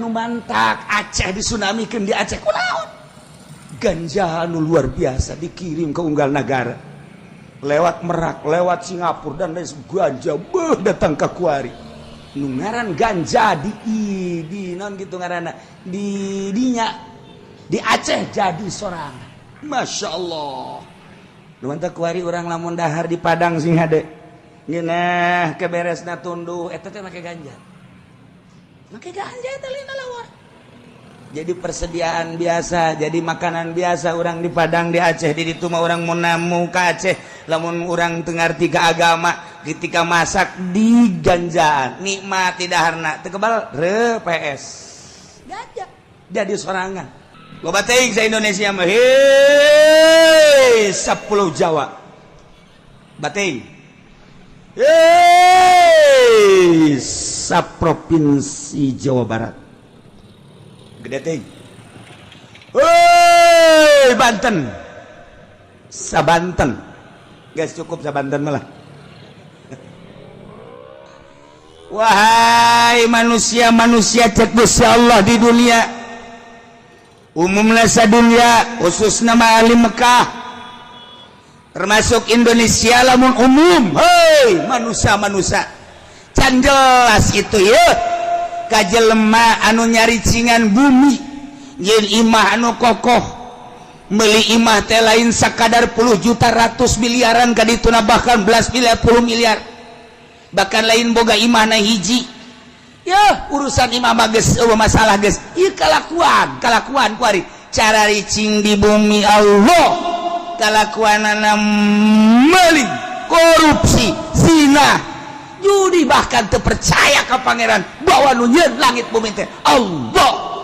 mantak Aceh disunamikeun di Aceh kunaon ganja anu luar biasa dikirim ke unggal negara lewat Merak lewat Singapura dan lain ganja datang ke kuari nu ngaran ganja di non gitu ngaranna di dinya di Aceh jadi sorangan Masya Allah nu mantap kuari orang lamun dahar di Padang sing hade ngeunah keberesna tunduh eta teh make ganja eta lina lawar jadi persediaan biasa jadi makanan biasa orang di Padang di Aceh di ditu mah orang mun namu ka Aceh lamun orang teu ngarti ka agama ketika masak di ganjaan nikmati daharna teu kebal PS ganja jadi sorangan loba teuing sa Indonesia mah hei 10 Jawa bating hei provinsi Jawa Barat gede teh hei Banten sabanten guys cukup sabanten malah wahai manusia-manusia cek Gusti Allah di dunia umumna sadunya khususna mah ahli Mekah termasuk Indonesia lamun umum hei manusia-manusia can jelas itu ya kajelema anu nyari cingan bumi nyeun imah anu kokoh meuli imah teh lain sakadar puluh juta ratus miliaran kadituna bahkan belas miliar puluh miliar bahkan lain boga imah na hiji ya urusan imah mah geus masalah geus ieu kalakuan kuari cara ricing di bumi Allah kalakuanana meuli korupsi zina judi bahkan terpercaya ke pangeran bahwa nu nyeun langit bumi teh Allah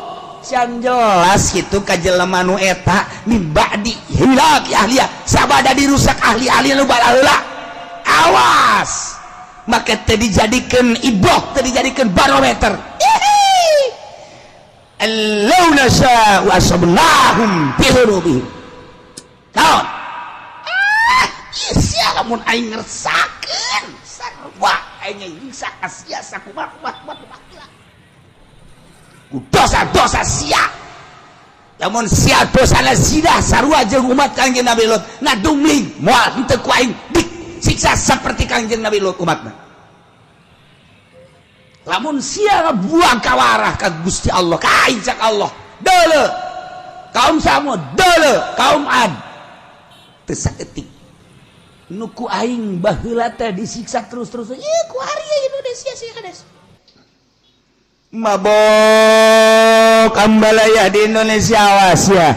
can jelas itu kajelema nu eta min ba'di hilak ahliya sabada dirusak ahli-ahli nu balaheula awas maka teu dijadikeun iboh teu dijadikeun barometer allau nasya wa asabnahum bi dhunubihim naon sia lamun aing ngersakeun sarua aing bisa asia sakumaha dosa-dosa sia lamun sia dosana zina sarua jeung umat Kangjeng Nabi Lut ngadumling moal henteu ku aing disiksa seperti Kangjeng Nabi Lut umatna lamun sia buang kawarah ka Gusti Allah ka aing cak Allah deuleu kaum Samud deuleu kaum Ad teu saeutik nu ku aing baheula teh disiksa terus-terus ieu ku ari Indonesia sih kades mabok ambalaya di Indonesia awas ya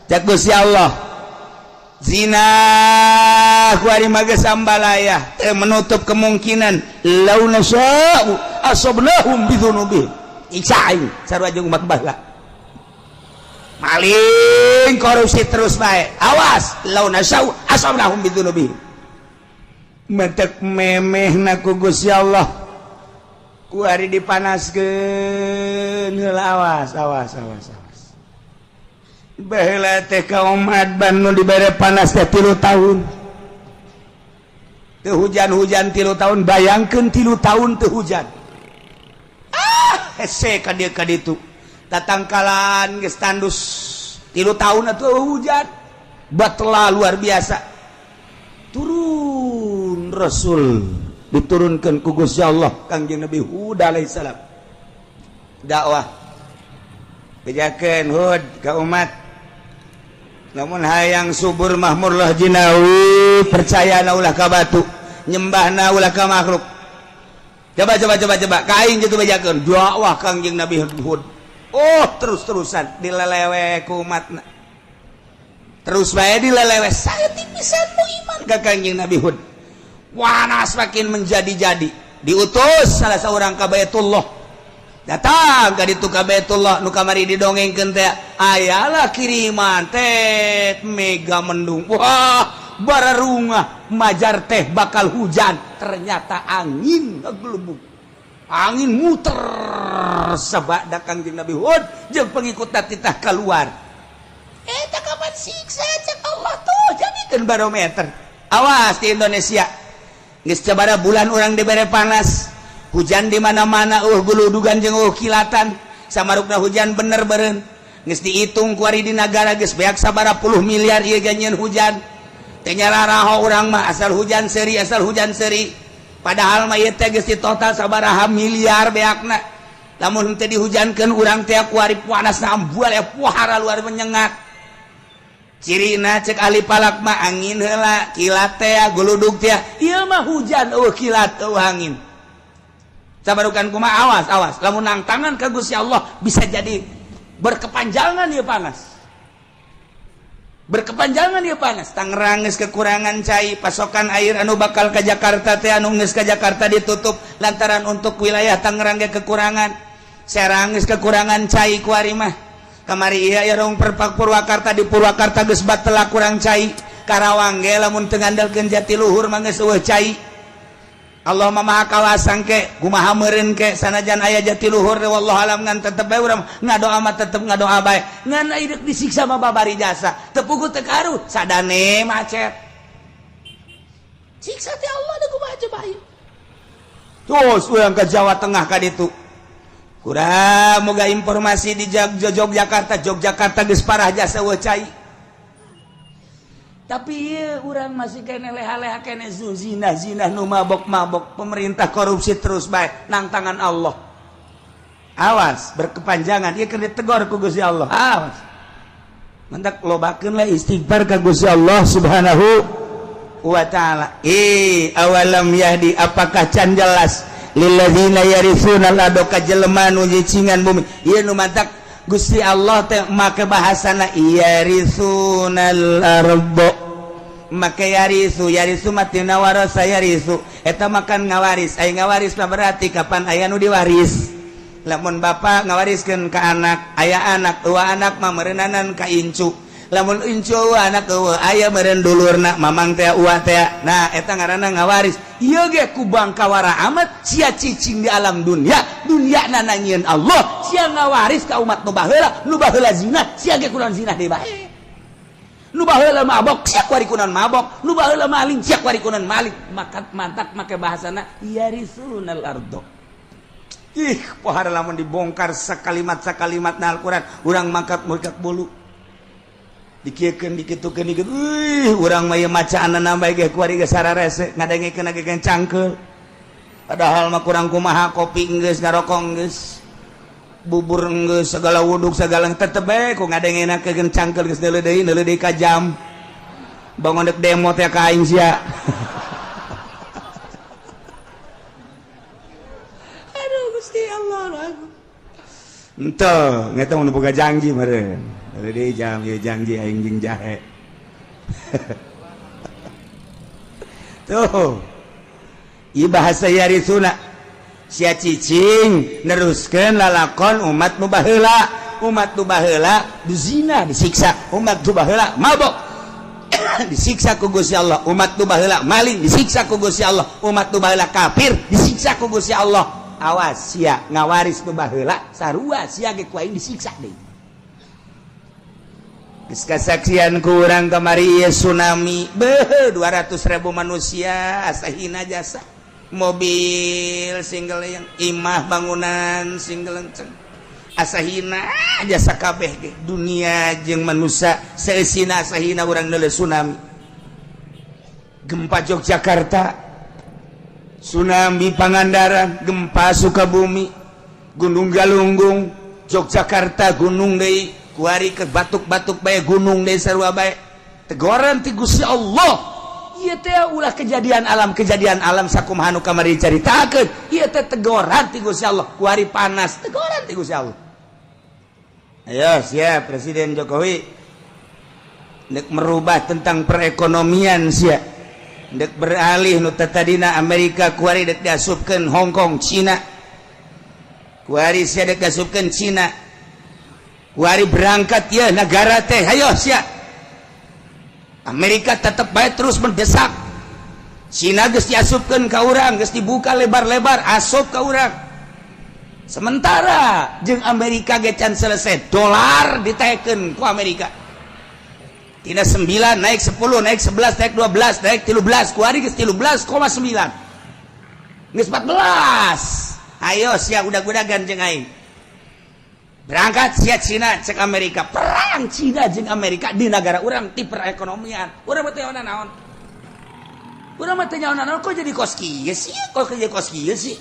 cak Gusti Allah zina ku ari mah geus ambalaya teu menutup kemungkinan law nasya'u asabnahum bidzunubihim iksa aing sarua jeung umat baheula maling korupsi terus bae awas law nasya'u asabnahum bidzunubihim mentek memehna ku Gusti Allah ku ari dipanaskeun heula awas baheula teh kaum Adban nu dibere panas teh 3 tahun teu hujan 3 tahun bayangkeun 3 tahun teu hujan hese ka dieu ka ditu tatangkalan geus tandus 3 tahun atuh hujan batlah luar biasa turun Rasul diturunkan ku Gusti Allah Kangjeng Nabi Hud alaihissalam dakwah bejakeun Hud ka umat lamun hayang subur mahmur lah jinawi percayana ulah ka batu nyembahna ulah ka makhluk coba ka aing kitu bejakeun dakwah Kangjeng Nabi Hud terus-terusan dilelewe ku umatna terus bae dilelewe saeutik pisan mu iman ka Kangjeng Nabi Hud wanas makin menjadi-jadi diutus salah seorang ka Baitullah datang ka ditu ka Baitullah nu kamari didongengkeun teh ayalah kiriman teh mega mendung wah bararungah majar teh bakal hujan ternyata angin ngeglebuk angin muter sabada Kangjeng Nabi Hud jeung pengikutna titah keluar eta kapan siksa cek Allah tuh jadikeun barometer awas di Indonesia geus sabaraha bulan urang dibere panas hujan di mana-mana guludugan jeung kilatan samarukna hujan bener beren geus dihitung ku ari di nagara geus beak sabaraha puluh miliar ieu ganjeun hujan teh nyararaho urang mah asal hujan seri padahal mah ieu teh geus total sabaraha miliar beakna lamun teu dihujankeun urang teh ku ari panasna ambual ya pohara luar menyengat cirina cek ahli palak mah angin heula kilat teh guludug teh ieu mah hujan kilat angin sabarukan kumaha awas lamun nang tangan ka Gusti Allah bisa jadi berkepanjangan ieu panas Tangerang geus kekurangan cai pasokan air anu bakal ka Jakarta teh anu geus ka Jakarta ditutup lantaran untuk wilayah Tangerang ge kekurangan Serang geus kekurangan cai ku ari mah kamari iya rong perpak Purwakarta di Purwakarta geus batela kurang cai Karawang ge lamun teu ngandalkeun Jatiluhur mah geus eueuh cai Allah mah maha kawasan ke kumaha meureun ke sanajan aya Jatiluhur wallahu alam ngan tetep bae urang ngadoa mah tetep ngadoa bae ngan ieu disiksa mah babari jasa teu puguh teu karu sadane macet siksa teh Allah da kumaha coba ieu terus urang ka Jawa Tengah ka ditu kurang moga informasi di Yogyakarta geus parah jasa eueuh cai tapi ieu urang masih kene leha-leha kene zina nu mabok-mabok pemerintah korupsi terus bae nang tangan Allah awas berkepanjangan ieu keur ditegor ku Gusti Allah awas mentak lobakeun lah istighfar ka Gusti Allah Subhanahu wa taala awalam yahdi apakah can jelas lilladzina yarithuna al-ardo ka jelema nu nyicingan bumi ieu nu matak Gusti Allah teh make bahasana yarisunal ardo make yarisu mah tina warasa yarisu eta makan ngawaris aya ngawaris mah berarti kapan aya nu diwaris lamun bapa ngawariskeun ka anak aya anak eueuh anak mah meureunanan ka incu lamun incu anak eueuh aya meureun dulurna mamang teh uwa teh nah eta ngaranna ngawaris ieu ge ku bangkawara amat sia cicing di alam dunia nanangieun Allah sia ngawaris ka umat nu baheula zina sia ge kunaon zina deui bae nu baheula mabok sia kuari kunaon mabok nu baheula maling sia kuari kunaon maling mantak make bahasana yarisunal ardo pohara lamun dibongkar sakalimat na Al-Qur'an urang mangkat bulu dikiekeun dikitukeun urang mah ieu macaanna bae ge kuari ge sararese ngadengikeun ge cangkeul padahal mah kurang kumaha kopi geus ngarokok geus bubur geus segala wuduk segala tetep bae ku ngadengenakeun cangkeul geus neuleuh deui ka jam bangun dek demo teh ka aing sia aduh Gusti Allah enteuh ngeta mun boga janji meureun deui jam ieu janji aing jeung jahe tuh ieu bahasa yarisuna sia cicing neruskeun lalakon umat nu baheula zina disiksa umat nu baheula mabok disiksa ku Gusti Allah umat nu baheula maling disiksa ku Gusti Allah umat nu baheula kafir disiksa ku Gusti Allah awas sia ngawaris nu baheula sarua sia ge ku aing disiksa deui geus kasaksian ku urang kamari ieu tsunami 200.000 manusia asahina jasa mobil single yang imah bangunan single lenceng asahina jasa kabeh ge dunia jeung manusia seusina asahina urang neuleuh tsunami gempa Yogyakarta tsunami Pangandaran gempa Sukabumi Gunung Galunggung Yogyakarta gunung deui kuari ke batuk-batuk bae gunung deui sarua bae teguran ti Gusti Allah ieu teh ulah kejadian alam sakumaha nu kamari dicaritakeun ieu teh teguran ti Gusti Allah kuari panas teguran ti Gusti Allah ayo siap Presiden Jokowi nek merubah tentang perekonomian sia nek beralih nu tadina Amerika kuari dek diasupkeun Hong Kong Cina kuari sia dek diasupkeun Cina kuari berangkat ya negara teh hayo sia Amerika tetep bae terus mendesak Cina geus diasupkeun ka urang geus dibuka lebar-lebar asup ka urang sementara jeung Amerika ge can selesai dolar ditaekeun ku Amerika tina 9 naik 10 naik 11 naik 12 naik 13 kuari geus 13,9 geus 14 ayo sia udah-udagan jeung aing berangkat sia Cina cek Amerika perang Cina jeung Amerika di negara urang ti perekonomian urang teh naon urang mah teh naon kok jadi kos kieu sih kok jadi kos kieu sih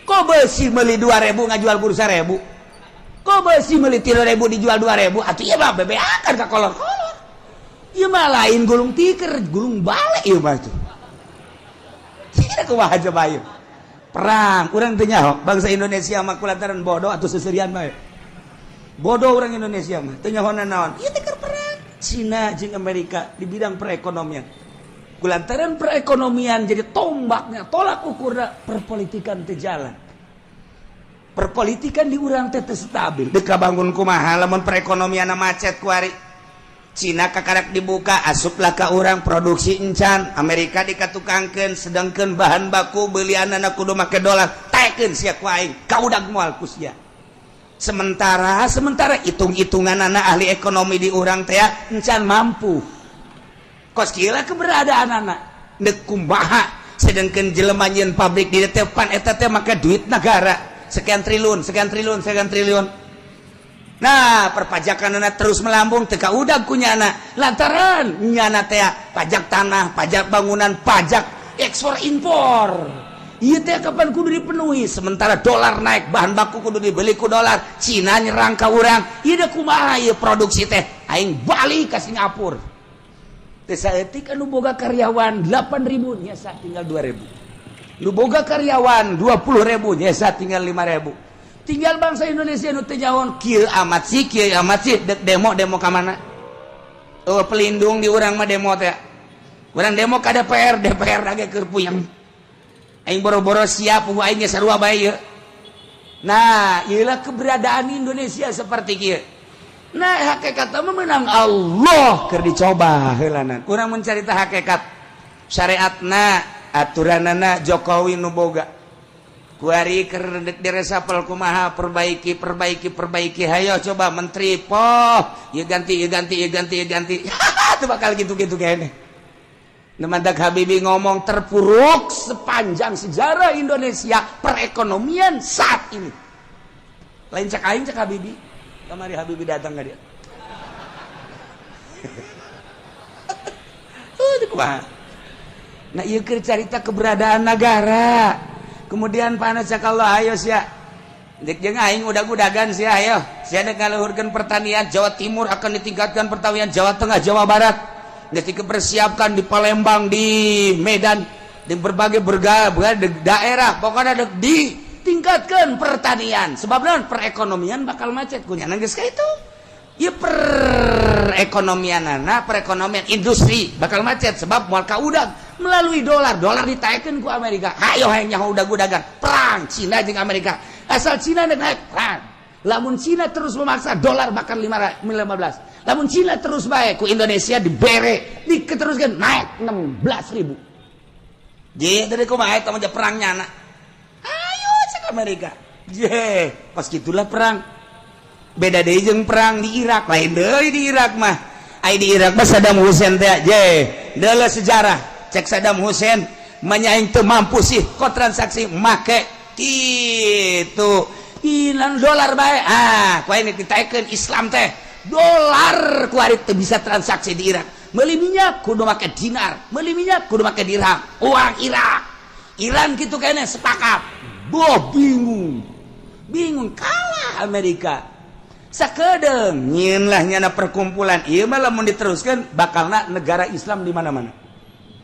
kok beusi meuli 2.000 ngajual guru 1.000 kok beusi meuli 3.000 dijual 2.000 atuh ieu mah bebeakan ka kolor-kolor ieu mah lain gulung tiker gulung bale ieu mah tuh tidak kumaha aja bayu perang urang teh nyaho bangsa Indonesia mah kulantaran bodoh atuh seserian bae bodoh orang Indonesia mah teu nyahoan naon ieu teh keur perang Cina jeung Amerika di bidang perekonomian kulantaran perekonomian jadi tombaknya tolak ukurna perpolitikan teh jalan perpolitikan di urang teh teu stabil deuk kabangun kumaha lamun perekonomianna macet ku ari Cina kakarak dibuka asuplah ka urang produksi encan Amerika dikatukangkeun sedangkeun bahan baku beelianana kudu make dolar taekeun sia ku aing kaudag moal ku sia sementara hitung-hitungan anak ahli ekonomi di urang teh encan mampu kos kieu keberadaan anak dek kumaha sedangkeun jelema nyeun pabrik di depan eta teh make duit negara sekian triliun nah perpajakanna terus melambung teu kaudag ku nyana lantaran nyana teh pajak tanah pajak bangunan pajak ekspor impor ieu teh kapan kudu dipenuhi sementara dolar naik bahan baku kudu dibeli ku dolar Cina nyerang ka urang ieu da kumaha ieu produksi teh aing balik ka Singapura teh saeutik anu boga karyawan 8.000 nyesa tinggal 2.000 nu boga karyawan 20.000 nyesa tinggal 5.000 tinggal bangsa Indonesia nu teu nyaon kieu amat sih dek demo ka mana oh pelindung di urang mah demo teh urang demo ka DPR lagi keur puyeng aing boro-boro siap aing sarua bae ieu nah ieulah keberadaan Indonesia seperti kieu nah hakikatna mah menang Allah keur dicoba heulanan urang mencarita hakikat syariatna aturanana Jokowi nu boga kuari keur diresapel kumaha perbaiki hayo coba menteri poh ieu ganti itu bakal gitu-gitu kene Nemadak Habibie ngomong terpuruk sepanjang sejarah Indonesia perekonomian saat ini. Lain cek aing cek Habibie. Kamari Habibie datang ka dia. Nah ieu keur carita keberadaan negara. Kemudian panas cak Allah ayo sia. Dek jeung aing udag-udagan sia ayo. Sia dek ngaluhurkeun pertanian Jawa Timur akan ditingkatkan pertanian Jawa Tengah, Jawa Barat. Ketika persiapkan di Palembang, di Medan, di berbagai daerah, pokoknya ditingkatkan pertanian. Sebabnya perekonomian bakal macet. Kunyana geus ka itu. Ya perekonomian industri bakal macet sebab moal kaudag melalui dolar ditaekeun ku Amerika. Hayo hayang nyaho udag-udagan perang Cina jeung Amerika. Asal Cina naik perang. Lamun Cina terus memaksa dolar bakal 15. Lamun Cina terus baik ku Indonesia dibere diketeruskan naik 16.000. Jadi dari kumaha eta mah perang nyana. Ayo cek Amerika. Je, pas gitulah perang. Beda deui jeung perang di Irak, lain deui di Irak mah. Ai di Irak mah Saddam Hussein teh je. Deuleu sejarah cek Saddam Hussein menyaing teu mampu sih ko transaksi make kitu. Ilang dolar bae. Ku ini ditaekeun Islam teh. Dolar ku ari teu bisa transaksi di Irak. Meuli minyak kudu make dinar, meuli minyak kudu make dirham. Uang Irak. Iran kitu kene sepakat. Boh bingung kalah Amerika. Sakedeung nyieun lah nyana perkumpulan. Ieu mah lamun diteruskeun bakalna negara Islam di mana-mana.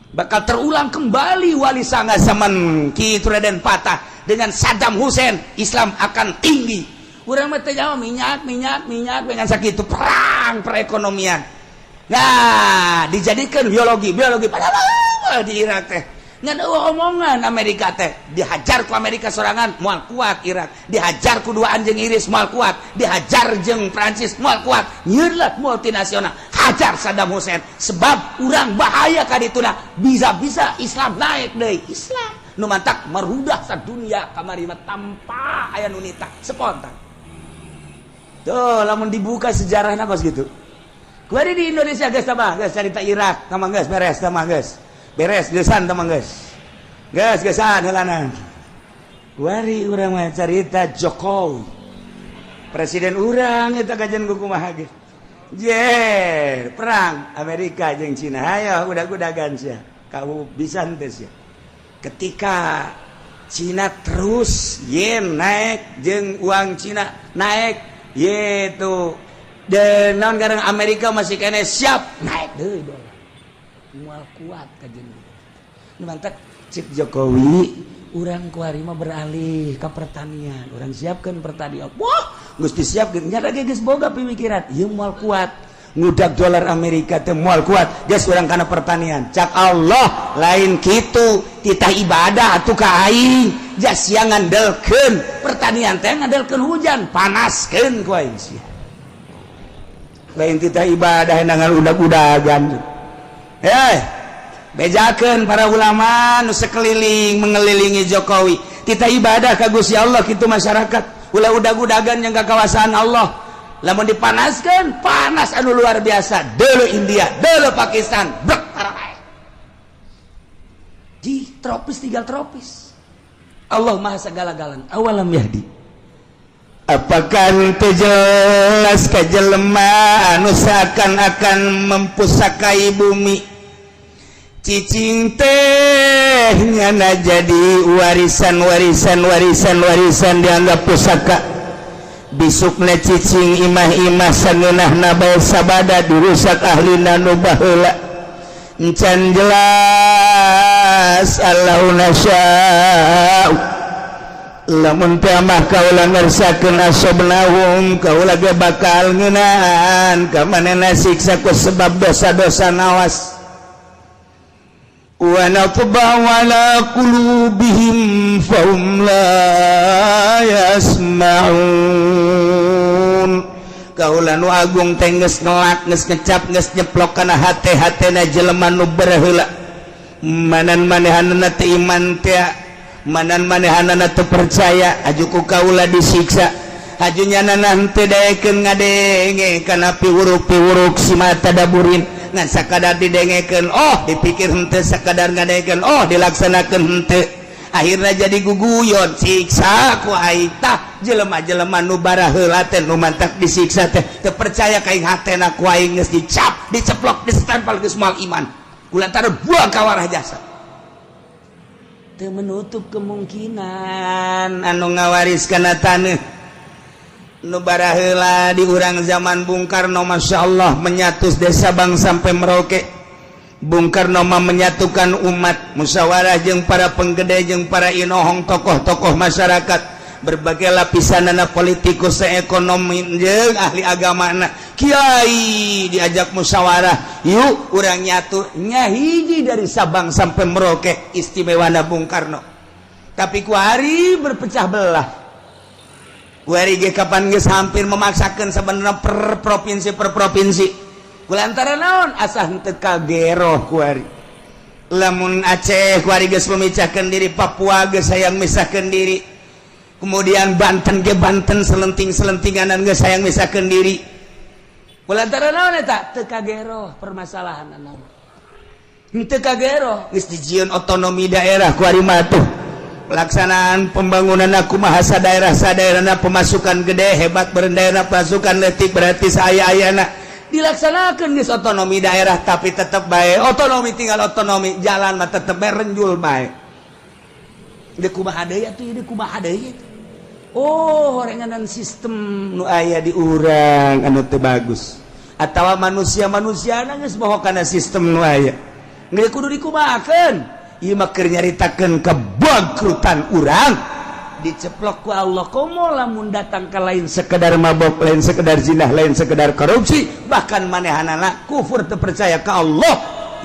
Bakal terulang kembali wali sanga zaman kitu Raden Patah dengan Saddam Hussein. Islam akan tinggi. Urang mah teh nyaho minyak dengan sakitu perang perekonomian. Nah, dijadikan biologi padahal di Irak teh. Ngan omongan Amerika teh dihajar ku Amerika sorangan moal kuat Irak, dihajar ku dua anjing iris moal kuat, dihajar jeung Prancis moal kuat. Nyeulah multinasional hajar Saddam Hussein sebab urang bahaya ka dituna bisa-bisa Islam naik deui. Islam nu mantak merudah sadunia kamari mah tanpa aya nu nita spontan. Tuh lamun dibuka sejarahna kos gitu. Kuari di Indonesia geus tambah, geus carita Irak, tambah geus beres, tambah geus. Beres geusan tamang geus. Geusan heulanan. Wari urang mah carita Jokowi. Presiden urang eta kajian kumaha ge. Perang Amerika jeung Cina. Hayo udah-udagan sia. Kamu bisa henteu sia. Ketika Cina terus yen naik jeung uang Cina naik yaitu dan non garang Amerika masih kena siap naik deui dolar. Moal kuat kajian. Nu mantap cik Jokowi urang kuari mah beralih ke pertanian. Urang siapkeun pertanian. Wah, geus disiapkeun nya lagi geus boga pemikiran. Ieu moal kuat. Ngudak dolar Amerika teh moal kuat. Geus urang kana pertanian. Cak Allah lain kitu titah ibadah atuh ka aing. Jas siang ngandelkeun pertanian teh ngandelkeun hujan, panaskeun ku aing sia. Lain titah ibadah nangan udag-udagan. Bejakeun para ulama nu sekeliling mengelilingi Jokowi. Titah ibadah ka Gusti Allah kitu masyarakat. Ulah udag-udagan yang ka kawasan Allah. Lamun dipanaskeun, panas anu luar biasa. Deuleu India, deuleu Pakistan, brek tarabae. Di tropis tinggal tropis. Allah Maha Segala-galana. Awalam yahdi. Apakah teu jelas ka jelema anu seakan-akan mempusakai bumi? Cicing teh nyana jadi warisan dianggap pusaka. Bisukna cicing imah-imah sangeunahna bae sabada dirusak ahlina nu baheula. Encan jelas Allahu nasya'u. Lamun teu mah kaula ngersakeun asobnahum kaula ge bakal ngeunaan ka manehna siksa ku sebab dosa-dosa nawas. Wa natba'u ala qulubihim fahum la yasma'un. Kaula nu agung teh geus ngelak, geus ngecap, geus nyeplok kana hate-hatena jelema nu baraheula. Manan manehanna teu iman teh, manan manehanna teu percaya, ajuku kaula disiksa. Hajunya nanah teu daekeun ngadenge kana piwuruk-piwuruk si mata daburin. Ngan sakadar didengekeun dipikir henteu, sakadar ngadengekeun dilaksanakeun henteu. Akhirna jadi guguyon siksa ku aing tah jelema-jelema nu baraheula teh nu mantak disiksa teh teu percaya ka aing hatena ku aing geus dicap, diceplok, distempel geus moal iman. Kulantaran buang kawarah jasa. Teu menutup kemungkinan anu ngawariskeun taneuh nu baraheula di urang zaman Bung Karno, Masya Allah menyatus desa Bang sampai Merauke. Bung Karno mah menyatukan umat, musyawarah jeung para penggede jeung para inohong tokoh-tokoh masyarakat, berbagai lapisanana politikus, ekonomi jeung ahli agamana, kiai diajak musyawarah, yuk urang nyatu nya hiji dari Sabang sampai Merauke istimewana Bung Karno. Tapi ku hari berpecah belah. Kuari ge kapan geus hampir memaksakeun sebenarnya per provinsi. Kulantaran naon asah henteu kageroh kuari. Lamun Aceh kuari geus memecahkeun diri, Papua geus hayang misahkeun diri. Kemudian Banten ge Banten selenting-selentinganan geus hayang misahkeun diri. Kulantaran naon eta? Teu kageroh permasalahan naon. Henteu kageroh geus dijieun otonomi daerah kuari mah tuh. Pelaksanaan pembangunan kumaha sadaerah-sadaerahna pemasukan gede hebat berendaerah pasukan letik berarti saya-ayana dilaksanakan geus otonomi daerah tapi tetap bae otonomi tinggal otonomi jalan mah tetep bae renjul bae. Deuk kumaha deui atuh deuk kumaha deui. Horenganan sistem nu aya di urang anu teu bagus atawa manusia-manusiana geus boho kana sistem nu aya. Geus kudu dikumahakeun. Ieu mah keur nyaritakeun kebangkrutan urang diceplok ku Allah. Komo lamun datang ka lain sekedar mabok, lain sekedar zinah, lain sekedar korupsi, bahkan manehanana kufur teu percaya ka Allah,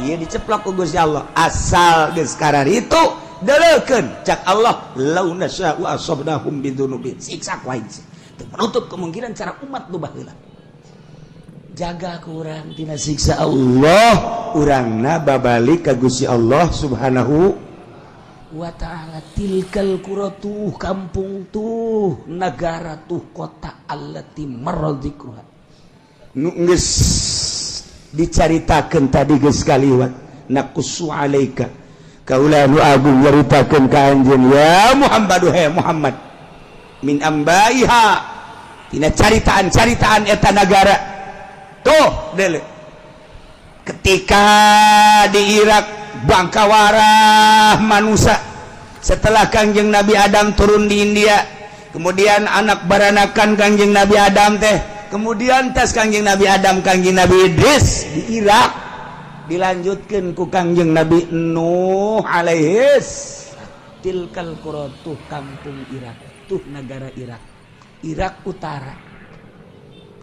ieu diceplok ku Gusti Allah. Asal geus karar itu deleukeun cak Allah law nasya'u asabnahum bidzunubihim, siksa ku aing teu menutup kemungkinan cara umat nu baheula. Jaga kurang tina siksa Allah, urangna babalik ka Gusti Allah Subhanahu wa ta'ala. Tilkal quratuh kampung tuh, negara tuh, kota allati maradzikruha. Nu geus dicaritakeun tadi geus kaliwat, naqussu alaika kaula nu agung nyaritakeun ka anjeun ya Muhammad Muhammad min ambaiha tina caritaan-caritaan eta nagara tuh deuleu ketika di Irak bangkawarah manusia setelah Kangjeng Nabi Adam turun di India kemudian anak baranakan Kangjeng Nabi Adam teh kemudian tas Kangjeng Nabi Adam Kangjeng Nabi Idris di Irak dilanjutkan ku Kangjeng Nabi Nuh alaihis tilkal qura tuh kampung Irak tuh negara Irak utara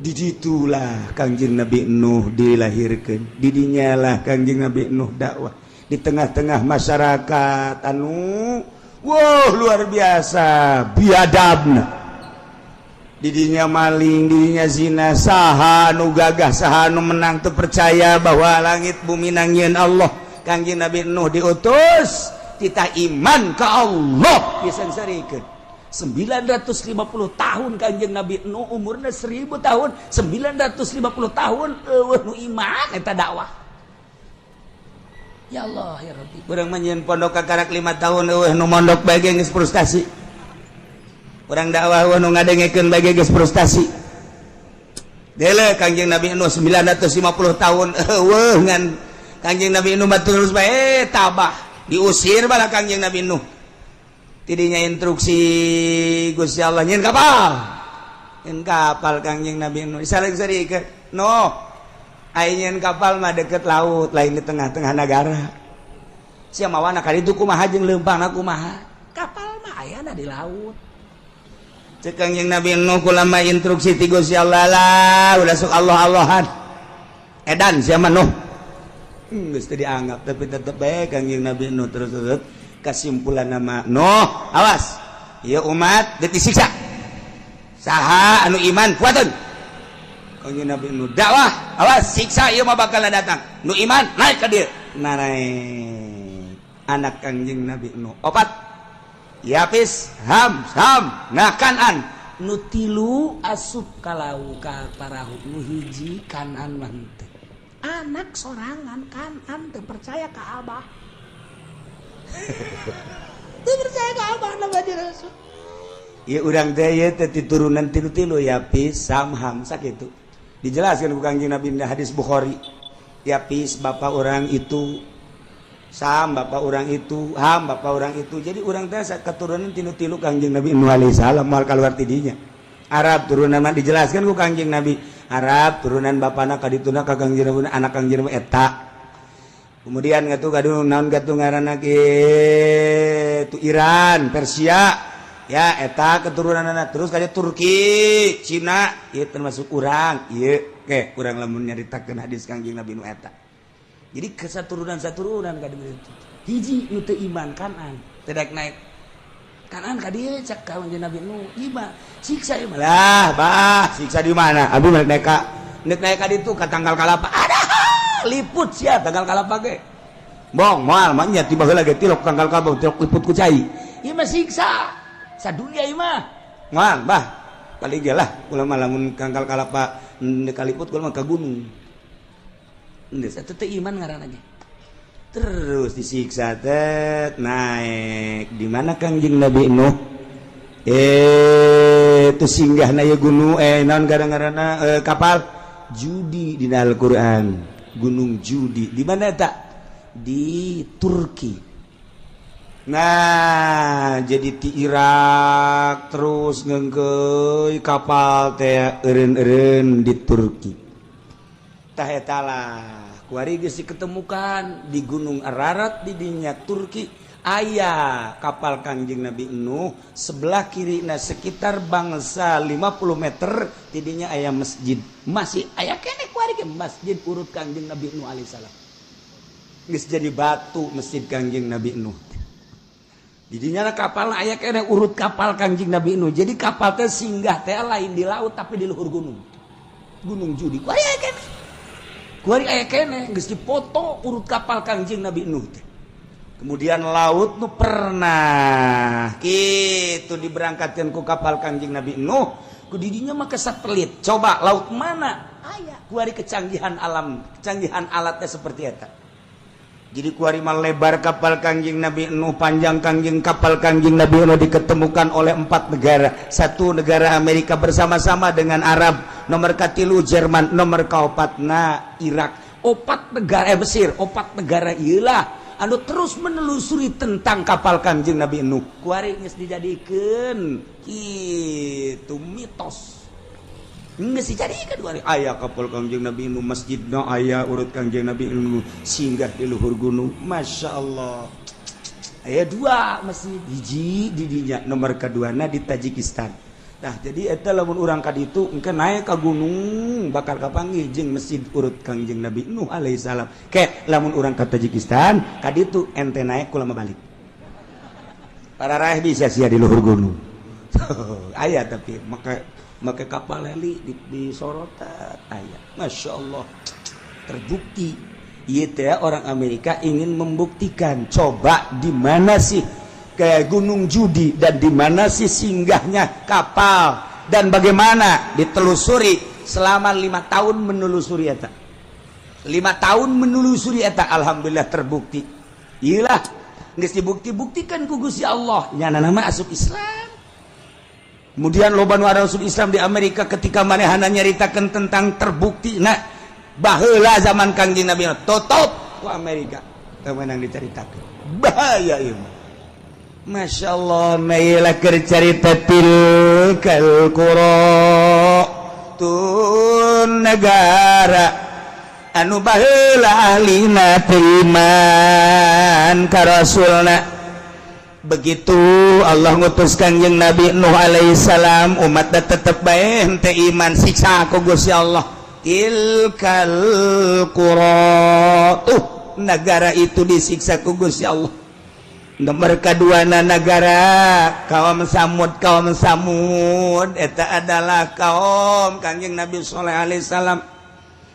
di situlah Kangjeng Nabi Nuh dilahirkan didinya lah Kangjeng Nabi Nuh dakwah di tengah-tengah masyarakat anu luar biasa biadabna didinya maling, didinya zina, saha nu gagah, saha nu menang teu percaya bahwa langit bumi nangieun Allah. Kangjeng Nabi Nuh diutus kita iman ke Allah disengsarikeun. 950 tahun Kangjeng Nabi Nuh umurna 1000 tahun, 950 tahun eueuh nu iman eta dakwah. Ya Allah ya Rabbi. Urang mah nyieun pondok kakarak 5 tahun eueuh nu mondok bae geus frustasi. Orang dakwah nu ngadengekeun bage geus frustasi. Deuleu Kangjeng Nabi Nuh 950 tahun eueuh ngan Kangjeng Nabi Nuh mah terus bae tabah diusir bala Kangjeng Nabi Nuh. Tidinya instruksi Gusti Allah nyeun kapal. Nyeun kapal Kangjeng Nabi Nuh sareng-sarikeun. Nuh, aya nyeun kapal mah deket laut lain di tengah-tengah negara. Sia mawana ka ditu kumaha jeung leumpangna kumaha? Kapal mah ayana di laut. Cek Kangjeng Nabi Nuh kulama instruksi ti Gusti Allah lah udah sok Allah-Allahan edan sia mah Nuh geus teu dianggap tapi tetep bae Kangjeng Nabi Nuh terus kesimpulan nama Nuh awas ieu umat geus disiksa saha anu iman kuateun Kangjeng Nabi Nuh dakwah awas siksa ieu mah bakal datang nu iman naik ka dieu naik anak Kangjeng Nabi Nuh opat Yapis ham nah Kanan nu tilu asup ka laut ka parahu nu hiji Kanan mah teu anak sorangan Kanan teu percaya ka Abah teu percaya ka Abah Nabi Rasul ieu urang teh ieu teh turunan tilu-tilu Yapis ham sakitu dijelaskeun ku Kangjeng Nabi hadis Bukhari Yapis bapak orang itu Sam bapak orang itu, Ham bapak orang itu. Jadi orang teh keturunan tilu-tilu Kangjeng Nabi Nuh alaihi salam moal kaluar tidinya. Arab turunan mah dijelaskan ku Kangjeng Nabi. Arab turunan bapana kadituna ka Kangjeng Nabi anak Kangjeng Nabi eta. Kemudian ngatu kadu naon gatu ngaranna ge tu Iran, Persia. Ya eta keturunanna terus kaya Turki, Cina, ieu termasuk urang. Ieu ke urang lamun nyaritakeun hadis Kangjeng Nabi Nuh eta. Jadi kesaturunan-saturunan ka dieu hiji nu teu iman Kanan teu daek naik Kanan ka dieu cak Kangjeng Nabi Nuh iman siksa ieu lah bah siksa di mana abdi naik ka ditu ka tanggal kalapa ada liput sia tanggal kalapa ge bong moal mah nya tiba heula ge tilok tanggal kalapa tilok liput ku cai ieu mah siksa sadunia ieu mah moal bah paling ge lah ulah mah lamun tanggal kalapa kaliput ulah mah ka gunung itu teh iman ngaranna terus disiksa teh naik di mana Kangjeng Nabi Nuh itu singgahna ya gunung naon ngaranna kapal Judi di Al-Qur'an gunung Judi di mana eta di Turki nah jadi di Irak terus ngeungkeuy kapal teh eureun-eureun di Turki tah eta lah kuari geus diketemukan di Gunung Ararat di dinya Turki aya kapal Kangjeng Nabi Nuh sebelah kirina sekitar bangsa 50 meter tidinya aya masjid masih aya keneh kuari ge masjid urut Kangjeng Nabi Nuh alaihi salam geus jadi batu masjid Kangjeng Nabi Nuh didinya kapal aya keneh urut kapal Kangjeng Nabi Nuh jadi kapal teh singgah teh lain di laut tapi di luhur gunung Judi kuari aya keneh kuari aya keneh geus dipoto urut kapal Kangjeng Nabi Nuh teh. Kemudian laut nu pernah kitu diberangkatkeun ku kapal Kangjeng Nabi Nuh ku didinya mah satelit. Coba laut mana? Aya kuari kecanggihan alam, kecanggihan alatnya seperti eta. Jadi kuarima lebar kapal Kangjeng Nabi Nuh, panjang Kangjeng kapal Kangjeng Nabi Nuh diketemukan oleh 4 negara. 1 negara Amerika bersama-sama dengan Arab, nomor katilu Jerman, nomor kaopatna Irak. 4 negara Mesir, 4 negara ialah anu terus menelusuri tentang kapal Kangjeng Nabi Nuh. Kuari geus dijadikeun kitu mitos. Geus dijadikeun kuari aya kapal Kangjeng Nabi Nuh, masjidna aya urut Kangjeng Nabi Nuh singgah di luhur gunung. Masya Allah. Aya 2 masjid, hiji di dinya, nomor kaduana di Tajikistan. Nah, jadi eta lamun urang ka ditu engke naik ka gunung bakal kapanggih jeung masjid urut Kangjeng Nabi Nuh alaihi salam. Ke lamun urang ka Tajikistan ka ditu ente naik kulama balik. Para raih bisa sia di luhur gunung. Aya tapi make kapal heli di sorotan aya. Masya Allah. Terbukti ieu teh orang Amerika ingin membuktikan coba di mana sih kayak Gunung Judi dan di mana sih singgahnya kapal dan bagaimana ditelusuri selama 5 tahun menelusuri eta. 5 tahun menelusuri eta, alhamdulillah terbukti. Iyalah geus dibukti-buktikan ku Gusti Allah nya nama asup Islam. Kemudian loba nu asup Islam di Amerika ketika manehana nyaritakeun tentang terbukti nah baheula zaman Kangjeng Nabi tutup ku Amerika teu meunang dicaritakeun. Bahaya ieu. Masya Allah, mailah cerita tilkal qura tun negara anu baheula ahlina teriman ka rasulna. Begitu Allah ngutus Kangjeng Nabi Nuh alaihi salam, umat da tetep bae henteu iman, siksa ku Gusti Allah. Tilkal qura negara itu disiksa ku Gusti Allah. Nomor keduana negara kaum Samud eta adalah kaum Kangjeng Nabi Shalih alaihi salam.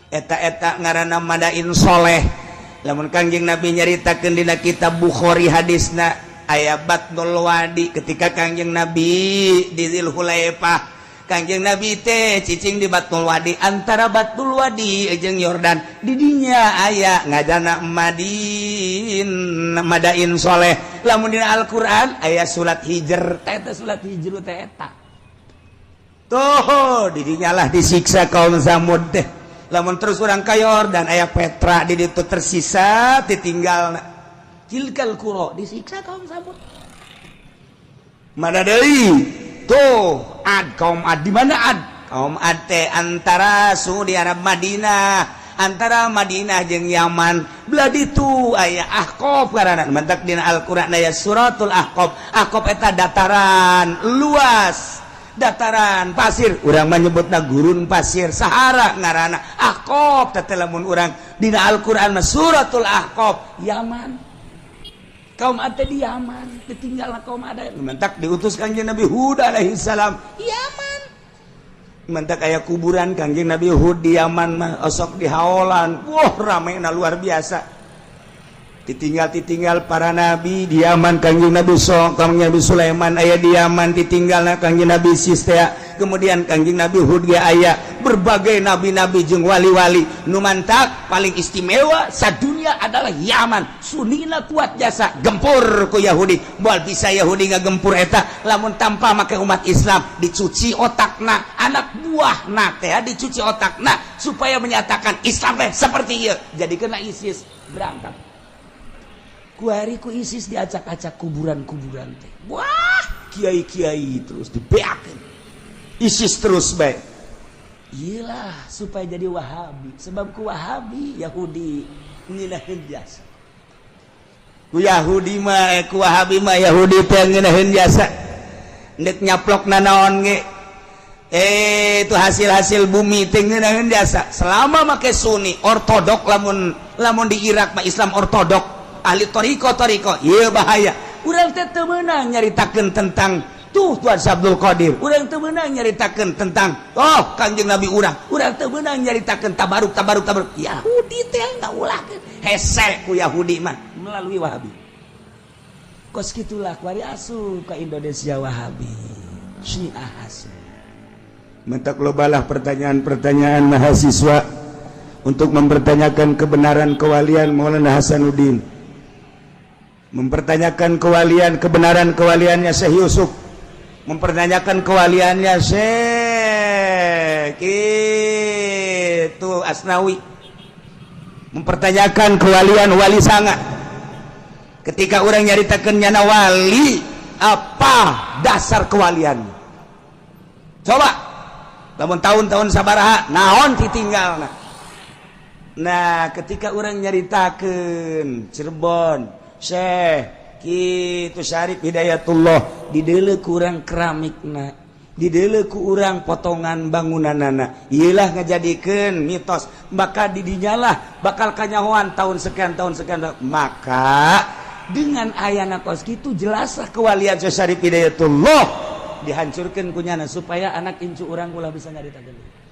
Eta ngaranna Madain Soleh. Lamun Kangjeng Nabi nyaritakeun dina kitab Bukhari hadisna aya Batnul Wadi ketika Kangjeng Nabi di Dzulhulaifah. Kangjeng Nabi teh cicing di Batnul Wadi, antara Batnul Wadi jeung Yordan di dinya aya ngajana Madain Soleh. Lamun dina Al-Qur'an aya surat Hijr, eta surat Hijr teh eta. Tuh di dinya lah disiksa kaum Samud teh. Lamun terus urang ka Yordan aya Petra di ditu tersisa ditinggalna. Tilkal qura disiksa kaum Samud. Mana deui? Tuh Ad, kaum Ad. Di mana Ad? Kaum Ad teh antara suhu di Arab Madinah, antara Madinah jeung Yaman. Belah ditu aya Ahqaf ngaranna. Mantak dina Al-Qur'an aya suratul Ahqaf. Ahqaf eta dataran luas, dataran pasir. Urang mah nyebutna gurun pasir, Sahara ngaranna. Ahqaf teh lamun urang dina Al-Qur'an mah suratul Ahqaf, Yaman. Kaum Ad di Yaman, ditinggalna kaum Ad. Mentak diutus Kangjeng Nabi Hud alaihi salam, Yaman. Mentak aya kuburan Kangjeng Nabi Hud di Yaman mah osok di haolan. Wah, ramena luar biasa. Ditinggal para nabi di Yaman. Kangjeng Nabi Sulaiman aya di Yaman, ditinggalna Kangjeng Nabi Sistea. Kemudian Kangjeng Nabi Hud ge aya berbagai nabi-nabi jeung wali-wali. Nu mantak paling istimewa sadunia adalah Yaman. Sunnina kuat jasa gempur ku Yahudi. Moal bisa Yahudi ngagempur eta lamun tanpa make umat Islam dicuci otakna, anak buahna teh dicuci otakna supaya menyatakan Islam teh seperti ieu. Jadi kena ISIS berangkat. Kuari ku ISIS diacak-acak kuburan-kuburan teh. Wah, kiai-kiai terus dibeakeun. ISIS terus baik. Iyalah supaya jadi Wahabi. Sebab ku Wahabi Yahudi ngeunaheun jasa. Ku Yahudi mah ku Wahabi mah Yahudi teh ngeunaheun jasa. Nek nyaplokna naon ge itu hasil-hasil bumi teh ngeunaheun jasa. Selama make Sunni ortodok lamun di Irak mah Islam ortodok. Ahli toriko iya bahaya. Urang teh teu meunang nyaritakeun tentang tuh Tuan Abdul Qadir. Urang teu meunang nyaritakeun tentang Kangjeng Nabi urang teu meunang nyaritakeun tabaruk. Yahudi teh ngaulahkeun hese ku Yahudi mah melalui Wahabi. Kos kitulah kuari asup ka Indonesia Wahabi Syiah asup. Mentak lobalah pertanyaan-pertanyaan mahasiswa untuk mempertanyakan kebenaran kewalian Maulana Hasanuddin, mempertanyakan kebenaran kewaliannya Syekh Yusuf, mempertanyakan kewaliannya Syekh itu Asnawi, mempertanyakan kewalian Wali Sanga. Ketika orang nyaritakeun nyana wali, apa dasar kewaliannya? Coba, lamun tahun-tahun sabaraha, naon ditinggalna. Nah, ketika orang nyaritakeun Cirebon, Syekh kitu Syarif Hidayatullah, dideuleu ku urang keramikna, dideuleu ku urang potongan bangunanana, ieulah ngajadikeun mitos, maka didinyalah bakal kanyahoan tahun sekian. Maka dengan ayana kos kitu jelaslah kewalian Syekh Syarif Hidayatullah dihancurkeun kunyana supaya anak incu urang ulah bisa nyaritakeun.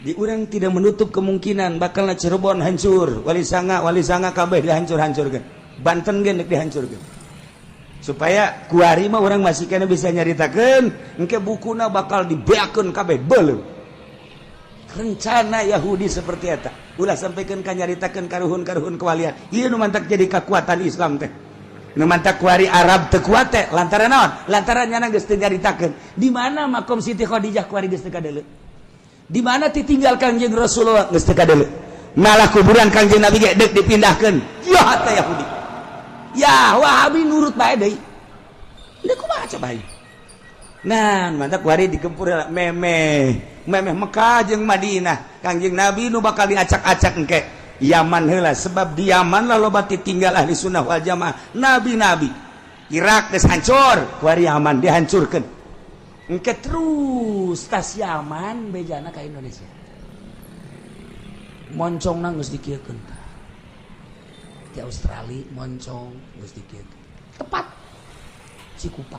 Di urang tidak menutup kemungkinan bakalna Cirebon hancur, Wali Sanga kabeh dihancur-hancurkeun. Banten ge dihancurkeun. Supaya kuari mah urang masih kana bisa nyaritakeun, engke bukuna bakal dibeakeun kabeh beuleuh. Rencana Yahudi seperti eta. Ulah sampaikan ka nyaritakeun karuhun-karuhun kewalian. Ieu nu mantak jadi kekuatan Islam teh. Nu mantak kuari Arab teu kuat teh lantaran naon? Lantaran nyana geus teu nyaritakeun. Di mana makom Siti Khadijah kuari geus teu kadeuleu? Di mana ditinggal Kangjeng Rasulullah geus teu kadeuleu? Malah kuburan Kangjeng Nabi ge deuk dipindahkeun. Ya teh Yahudi. Ya Wahabi nurut bae deui. Ini kumaha coba ieu? Nah, mantak kuari digempur memeh Mekah jeung Madinah. Kangjeng Nabi nu bakal diacak-acak engke Yaman heula, sebab di Yaman lah loba ditinggal ahli sunnah wal jamaah nabi-nabi. Irak geus hancur, kuari Yaman dihancurkeun. Engke terus tas Yaman bejana ka Indonesia. Moncongna geus dikieukeun. Di Australia moncong geus dikieukeun. Tepat Cikupa.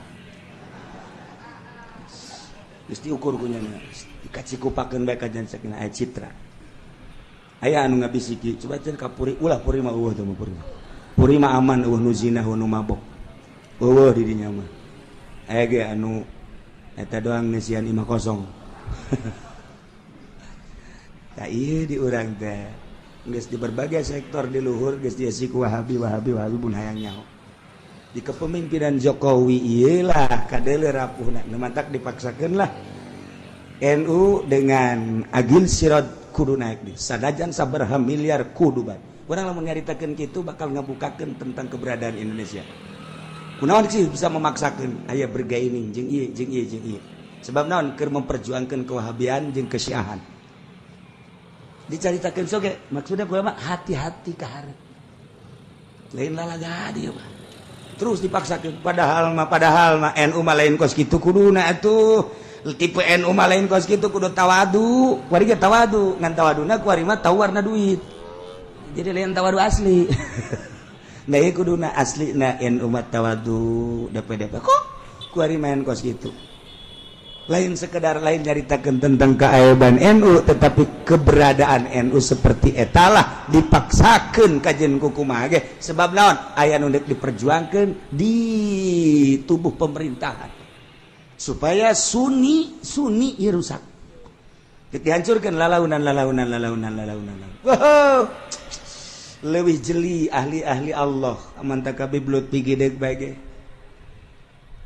Geus diukur kunyana. Dikacikupakeun bae ka janceukna aya citra. Aya anu ngabisiki, coba cenah ka puri, ulah puri mah eueuh teh puri. Puri mah aman, eueuh nu zina, eueuh nu mabok. Eueuh di dinya mah. Aya ge anu eta doang nesian 50. Tah ieu di urang teh geus di berbagai sektor di luhur geus diisi ku Wahabi pun hayang nyaho. Di kepemimpinan Jokowi ieulah kadeuleu rapuhna, nu mantak dipaksakeun lah. NU dengan agil sirot kudu naik di sadajan sabaraha miliar kudu bae. Urang lamun nyaritakeun kitu bakal ngabukakeun tentang keberadaan Indonesia. Kunaon sih bisa memaksakan aya bergaining jeung ieu. Sebab naon keur memperjuangkan kewahabian jeung kesyiahan. Dicaritakeun soge maksudnya kumaha hati-hati ka hareup. Lain lalaga dieu mah. Terus dipaksakeun padahal mah NU mah lain kos kitu kuduna atuh. Tipe NU mah lain kos kitu kudu tawadu. Kuari ge tawadu, ngan tawaduna kuari mah tawarna duit. Jadi lain tawadu asli. Nah ieu kuduna aslina NU mah tawadu DP kok kuari main kos kitu. Lain sekedar lain nyaritakeun tentang keaiban NU, tetapi keberadaan NU seperti etalah dipaksakeun kajen ku kumaha ge sebab naon aya nu deuk diperjuangkeun di tubuh pemerintahan supaya sunni ieu rusak. Dihancurkeun lalaunan. Wow. Leuwih jeli ahli-ahli Allah aman takabi blut pigideg bae ge.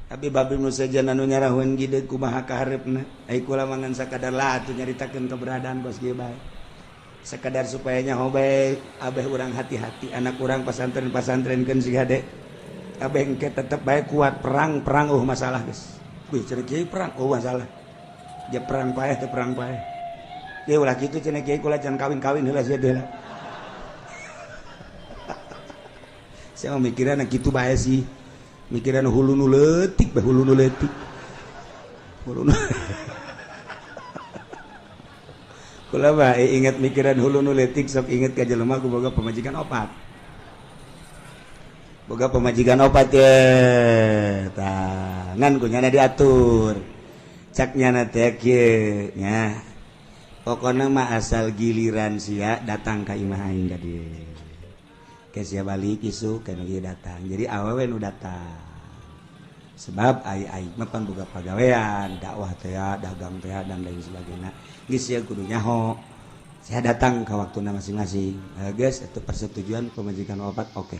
Tapi babi nu sajan anu nyarahun gide kumaha kaharepna ai kula mangan sakadar lah atuh nyaritakeun keberadaan bos ge bae sakadar supaya nyaho bae abeh urang hati-hati anak urang pasantren-pasantrenkeun siga de abeh engke tetep bae kuat perang masalah geus wih cenah kieu perang masalah dia perang paeh teh perang paeh ye ulah kitu cenah kieu kula can kawin-kawin heula sia deula saya mikiran kitu bae sih mikiran hulu nu leutik kula bae inget mikiran hulu nu leutik sok inget ka jelema ku boga pamajikan opat ye tangan ku nyana diatur cak nyana teh kieu nya pokona mah asal giliran sia datang ka imah aing ka dieu sia balik isu kana ieu datang jadi awewe nu datang sebab ai mah pan boga pagawean dakwah teh dagang teh dan lain sebagainya geus sia kudu nyaho saya datang ke waktunya masing-masing. Guys, itu persetujuan pemajikan wafat, oke.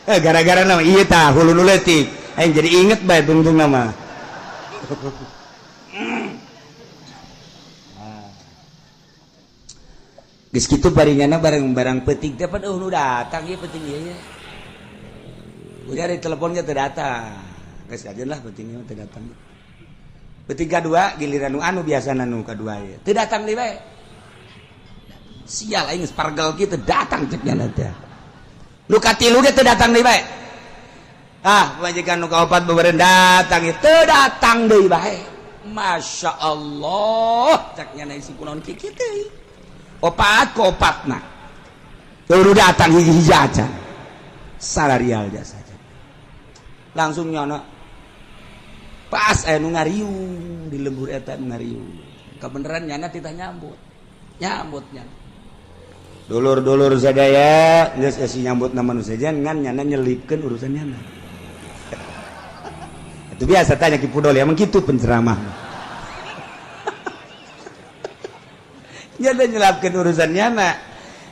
Gara-gara nama iya tah hulu nu leutik. Aing jadi inget bae tungtung nama. Geus kitu paringana barang-barang penting teh pada nu datang ieu penting ieu. Udah di telepon teh datang. Geus ajeun lah pentingnya teh datang. Penting kadua giliran anu biasana nu kadua ieu. Teu datang deui bae. Sial aing geus pargel kitu datang cek nya teh. Nu katilu ge teu datang deui bae. Ah, pamajikan nu kaopat bebereun datang ieu teu datang deui bae. Masya Allah cek nya isi kunaon kieu teh. Opat ke opatna baru datang hiji aja salarial jasa aja langsung nyono pas nu ngariung di lembur eta nu ngariung kebeneran nyana tita nyambutnya dulur-dulur sadaya geus esi nyambut nama nu saja ngan nyana nyelipkeun urusan nyana itu biasa tanya ki pudol emang kitu penceramah jadi nyelapkan urusan nyana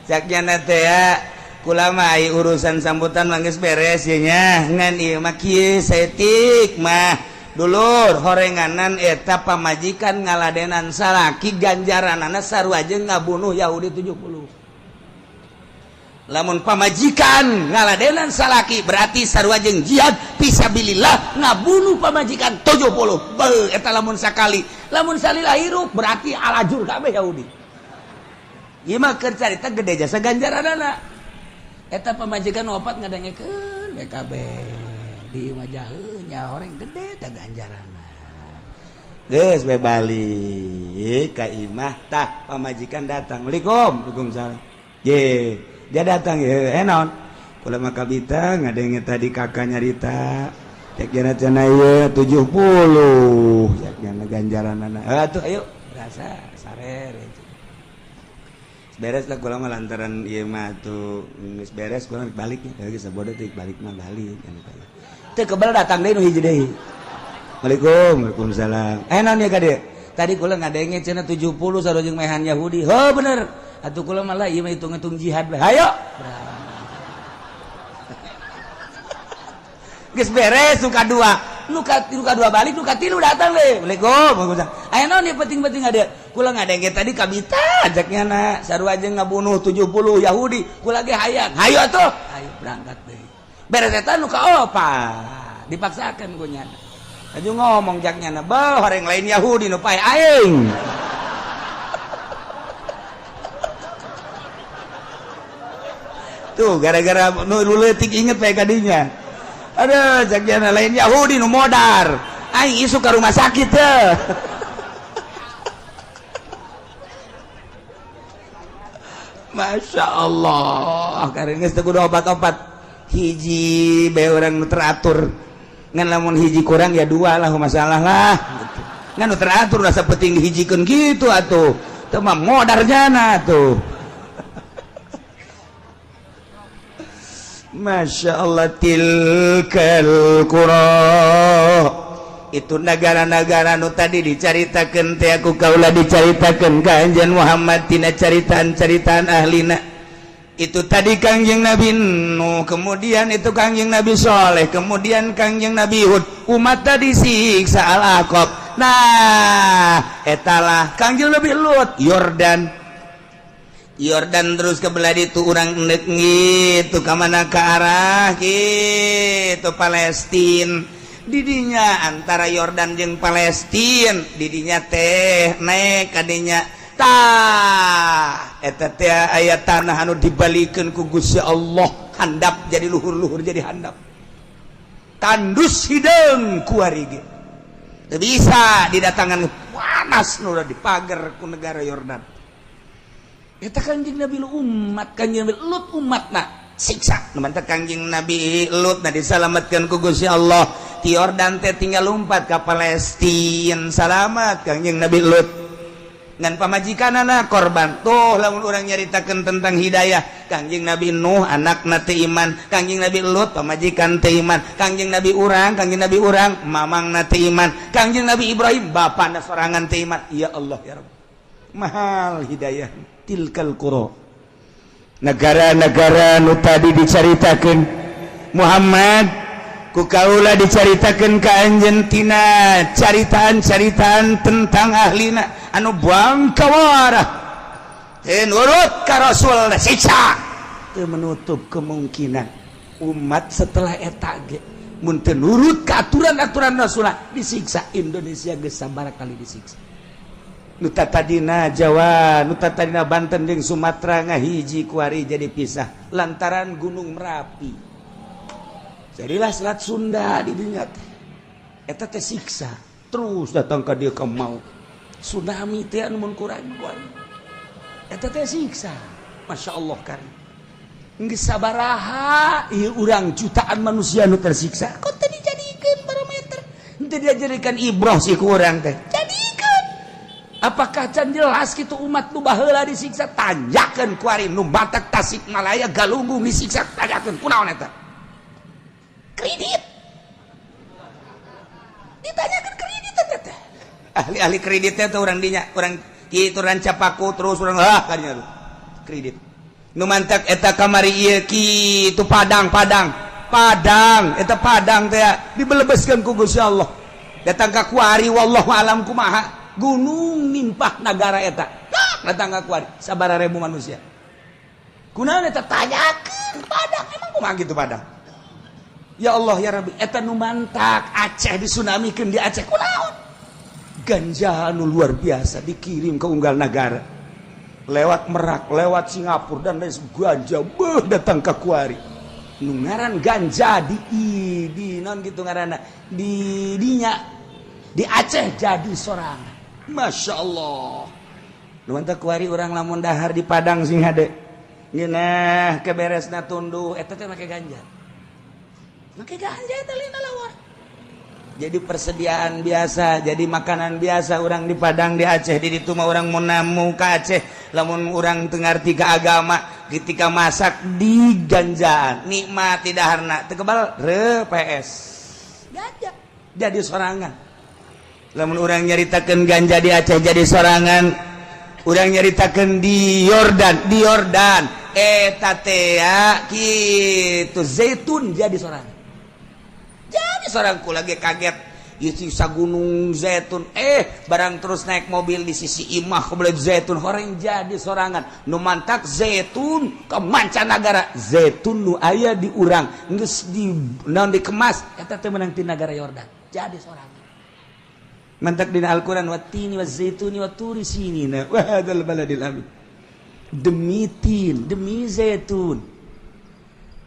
cak nyana teh ya kulama urusan sambutan mangges beres ya nya ngan ieu mah kieu saeutik mah dulur horenganan eta pamajikan ngaladenan salaki ganjaranana sarua jeung ngabunuh Yahudi 70 lamun pamajikan ngaladenan salaki berarti sarua jeung jihad fisabilillah ngabunuh pamajikan 70 beuh eta lamun sakali lamun salila hirup berarti alajur kabeh Yahudi. Ieu mah keur carita gede jasa ganjaranana. Eta pamajikan wafat ngadengekeun BKB di wajah nya horeng gede teh ganjaranna. Geus bae balik ka imah tah pamajikan datang. Waalaikumsalam. Ye, dia datang ye. Naon? Kula mah kabita ngadenge tadi kakak nyarita. Cek jana cenah ieu 70. Cek jana ganjaranana. Atuh ayo rasa sarer. Beres lah kula mah lantaran ieu mah tuh geus beres kula balik ya geus sabodo teh balik mah balik teu kebal datang deui nu hiji deui. Waalaikumsalam. Naon ya kade tadi kula ngadenge cenah 70 sarua jeung mehan Yahudi. Heuh bener atuh kula mah ieu mah hitung-hitung jihad bae hayo geus beres nu kadua balik nu katilu datang deh. Waalaikumsalam. Aya naon ieu penting-penting ada kula ngadenge tadi kabita ajaknya na sarua jeung ngabunuh 70 Yahudi kula ge hayang hayo atuh ayo berangkat deui beres eta nu kaopat dipaksakeun ku nyana aju ngomong jaknya na beuh horeng lain Yahudi nu pae aing tuh gara-gara nu leutik inget pae kadinya aduh jaknya na lain Yahudi nu modar aing isu ka rumah sakit teh Masya Allah karena geus teu kudu obat-obat hiji bae urang nu teratur ngan lamun hiji kurang ya dua lah masalah lah gitu. Ngan nu teratur rasa penting dihijikeun kitu atuh teu mah modar jana tuh Masya Allah tilkal qura itu negara-negara nu tadi dicaritakeun teh aku kaula dicaritakeun ka anjeun Muhammad tina caritaan-caritaan ahlina itu tadi Kangjeng Nabi Nuh kemudian itu Kangjeng Nabi Saleh kemudian Kangjeng Nabi Hud umat tadi siksa al-Aqab nah etalah Kangjeng Nabi Lut Yordan terus kebelah itu urang endek gitu ka mana ke arah gitu Palestina didinya antara Yordan jeung Palestina didinya teh naik kadinya tah eta teh aya tanah anu dibalikeun ku Gusti Allah handap jadi luhur-luhur jadi handap tandus hideung ku ari ge teu bisa didatangan panas nu dipager ku negara Yordan eta Kangjeng Nabi umat Kangjeng Nabi Lut umatna siksa mantap Kangjeng Nabi Lut diselamatkan ku Gusti Allah ti Yordan teh tinggal lompat ke Palestina salamat Kangjeng Nabi Lut ngan pamajikan anak korban tuh lamun orang nyaritakeun tentang hidayah Kangjeng Nabi Nuh anakna teu iman Kangjeng Nabi Lut pamajikan teu iman Kangjeng Nabi urang mamangna teu iman Kangjeng Nabi Ibrahim bapana sorangan teu iman ya Allah ya Rabb mahal hidayah tilkal qura negara-negara nu tadi dicaritakeun Muhammad ku kaula dicaritakeun ka anjeun tina caritaan-caritaan tentang ahlina anu buang kawarah teu nurut ka Rasul siksa teu menutup kemungkinan umat setelah eta ge mun teu nurut ka aturan-aturan Rasulullah disiksa Indonesia geus sabaraha kali disiksa nu tatadina Jawa nu tatadina Banten jeung Sumatera ngahiji kuari jadi pisah lantaran Gunung Merapi. Jadilah Selat Sunda di dunia eta teh siksa terus datang ke dia ke mau tsunami teh anu mun kurang eta teh siksa Masya Allah kan geus sabaraha ieu urang jutaan manusia nu tersiksa kok teh dijadikeun barometer teu dijadikan ibrah sih ku urang teh jadikeun apakah can jelas kitu umat nu baheula disiksa tanjakeun ku ari nu batak Tasikmalaya Galunggung disiksa tanjakeun kunaon eta kredit ditanyakan kredit teh ahli-ahli kreditnya tuh orang dinya orang kitu ranca paku terus orang kadinya kredit nu mantak eta kamari ieu kitu Padang eta Padang teh dibelebeskeun ku Gusti Allah datang ka kuari wallahu alam kumaha gunung nimpah nagara eta datang ka kuari sabaraha ribu manusia kunaon eta tanyakeun Padang emang kumaha gitu Padang. Ya Allah ya Rabbi eta nu mantak Aceh disunamikeun di Aceh kunaon ganja anu luar biasa dikirim ke unggal negara lewat Merak lewat Singapura dan lain ganja datang ke kuari nu ngaran ganja di non gitu ngaranna di dinya di Aceh jadi sorangan Masya Allah nu mantak kuari urang lamun dahar di Padang sing hade ngeunah keberesna tunduh eta teh make ganja pakai ganja itu lina lawar jadi persediaan biasa jadi makanan biasa orang di Padang di Aceh di ditu mah orang mun namu ka Aceh lamun orang teu ngarti ka agama ketika masak di ganjaan nikmati daharna teu kebal PS ganja jadi sorangan lamun orang nyaritakeun ganja di Aceh jadi sorangan orang nyaritakeun di Yordan eta teh kitu zaitun jadi sorangan jadi sorangku lagi kaget sisa gunung zaitun barang terus naik mobil di sisi imah kebelah zaitun horeng jadi sorangan nu mantak zaitun ke mancanagara zaitun nu aya di urang geus di naon dikemas eta teh menang ti nagara Yordan jadi sorangan mantak dina Al-Qur'an watini wazaituni waturi sinina wa hadzal baladil amin demi tin demi zaitun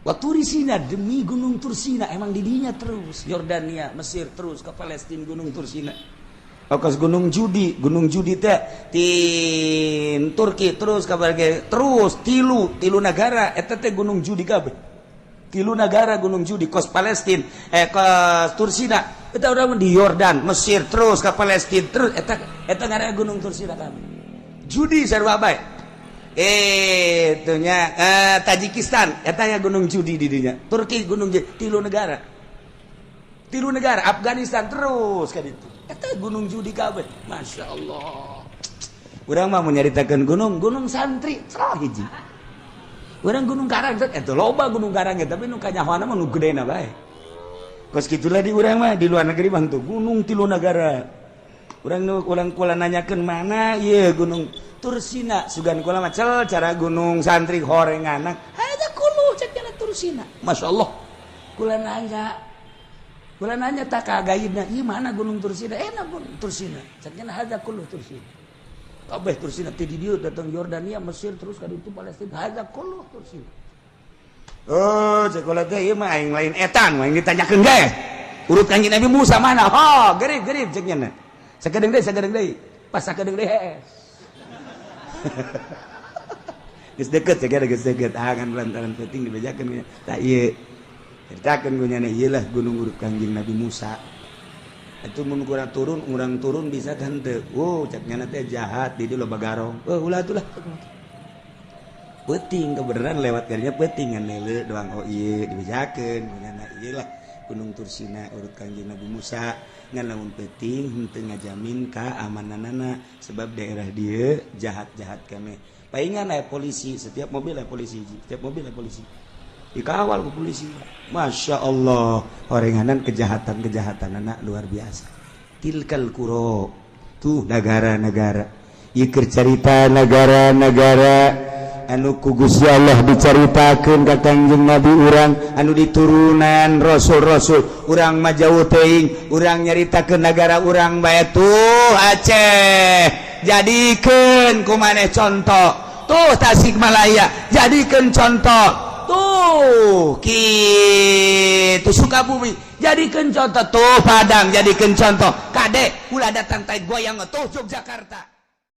Waturi Sina demi gunung Tursina emang didinya terus Yordania Mesir terus ke Palestina gunung Tursina okas gunung Judi teh ti Turki terus ka terus tilu negara eta teh gunung Judi kabeh tilu negara gunung Judi kos Palestina kos Tursina eta urang di Yordan Mesir terus ka Palestina terus eta ngaranna gunung Tursina kabeh Judi sarua bae itunya Tajikistan etanya gunung Judi di dinya Turki gunung tilu negara Afghanistan terus kan itu eta gunung Judi kabeh Masya Allah urang mah menyaritakeun gunung santri salah hiji urang gunung Karang eta loba gunung Karang tapi nu kanyahoana mah nu gedena bae kos kitulah di urang mah di luar negeri bang tuh gunung tilu negara urang kula nanyakeun mana ieu gunung Tursina sugan kula macel cara gunung santri horenganan ada kulu cekna Tursina Masya Allah kula nanya tak kagaidna ieu mana gunung Tursina enak gunung Tursina cekna ada kulu Tursina kabeh Tursina ti di dieu datang Yordania Mesir terus ka ditu Palestina ada kulu Tursina cek kula teh ieu mah aing lain etan aing ditanyakeun ge urut Kanjeng Nabi Musa mana gerib cekna sakedeng deui pas sakedeng deui geus deukeut geus deukeut kan lantaran penting dibejakeun tah ieu ceritakeun gue nyana ieu lah gunung urut Kanjeng Nabi Musa itu mengukur turun orang turun bisa kan teu caknya nanti jahat di lo bagarong ulah itulah peting kebenaran lewat karinya peting ngan lele doang iya dibejakeun punyana ieu lah Gunung Tursina urut Kangjeng Nabi Musa ngan lamun peting henteu ngajamin keamananana sebab daerah dia jahat-jahat kene palingan aya polisi setiap mobil aya polisi dikawal ku polisi. Masya Allah orenganan kejahatan anak luar biasa. Tilkal kuro tuh negara-negara ikir cerita negara-negara anu ku Gusti Allah dicaritakeun ka Kangjeng Nabi urang anu diturunan rasul-rasul urang mah jauh teuing urang nyaritakeun negara urang bae tuh Aceh jadikeun kumaneh contoh tuh Tasikmalaya jadikeun contoh tuh kitu Sukabumi jadikan contoh tuh Padang jadikan contoh kadek ulah datang tai goyang tuh Yogyakarta